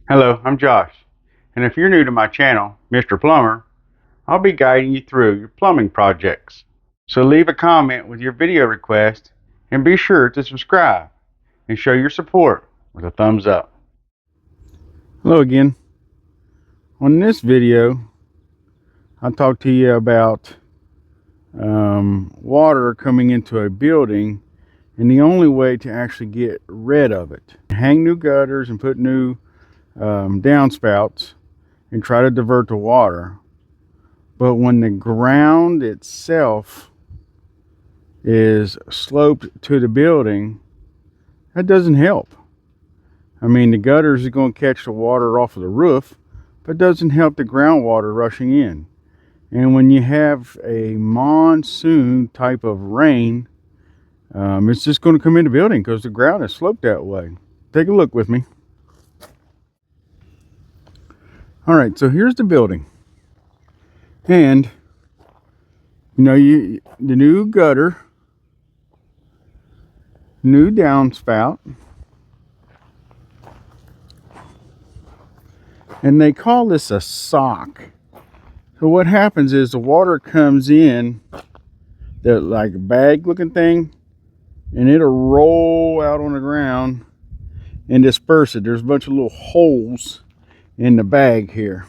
Hello, I'm Josh, and if you're new to my channel, Mr. Plumber, I'll be guiding you through your plumbing projects. So leave a comment with your video request and be sure to subscribe and show your support with a thumbs up. Hello again. On this video, I'll talk to you about water coming into a building and the only way to actually get rid of it. Hang new gutters and put new downspouts and try to divert the water, but when the ground itself is sloped to the building, that doesn't help. I mean, the gutters are going to catch the water off of the roof, but doesn't help the groundwater rushing in. And when you have a monsoon type of rain, it's just going to come in the building because the ground is sloped that way. Take a look with me. All right, so here's the building, and you know, the new gutter, new downspout, and they call this a sock. So what happens is the water comes in, that like bag looking thing, and it'll roll out on the ground and disperse it. There's a bunch of little holes in the bag here.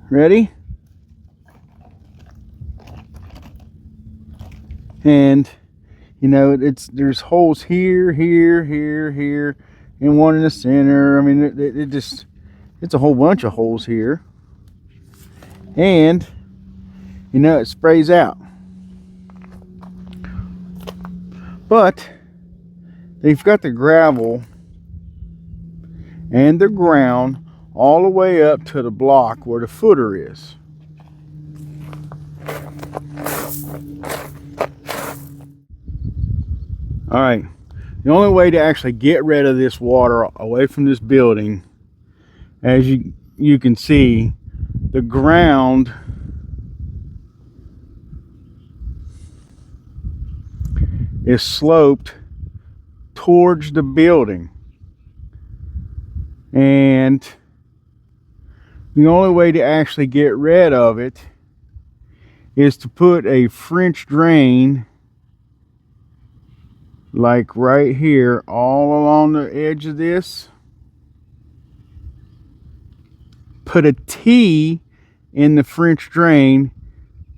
Ready? And you know, there's holes here, here, and one in the center. I mean, it's a whole bunch of holes here. And you know, it sprays out. But they've got the gravel and the ground all the way up to the block where the footer is. All right, the only way to actually get rid of this water away from this building, as you can see, the ground is sloped towards the building, and the only way to actually get rid of it is to put a French drain like right here all along the edge of this. Put a T in the French drain,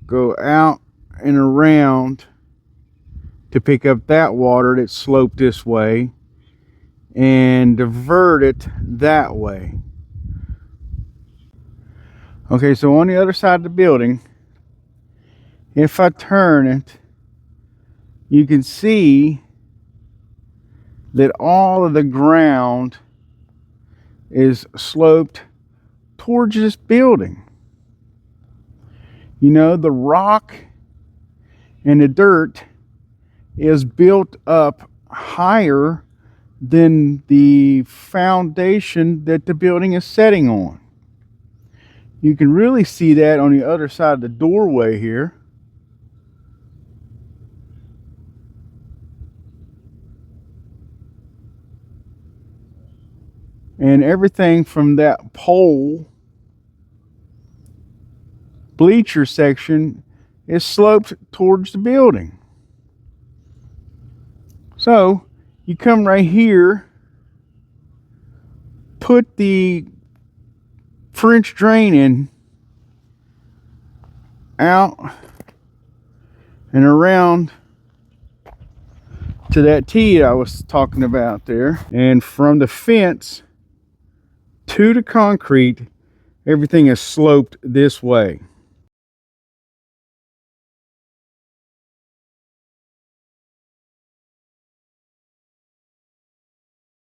go out and around to pick up that water that's sloped this way and divert it that way. Okay, so on the other side of the building, if I turn it, you can see that all of the ground is sloped towards this building. You know, the rock and the dirt is built up higher than the foundation that the building is setting on. You can really see that on the other side of the doorway here. And everything from that pole bleacher section is sloped towards the building. So you come right here, put the French drain in, out and around to that T I was talking about there, and from the fence to the concrete, everything is sloped this way.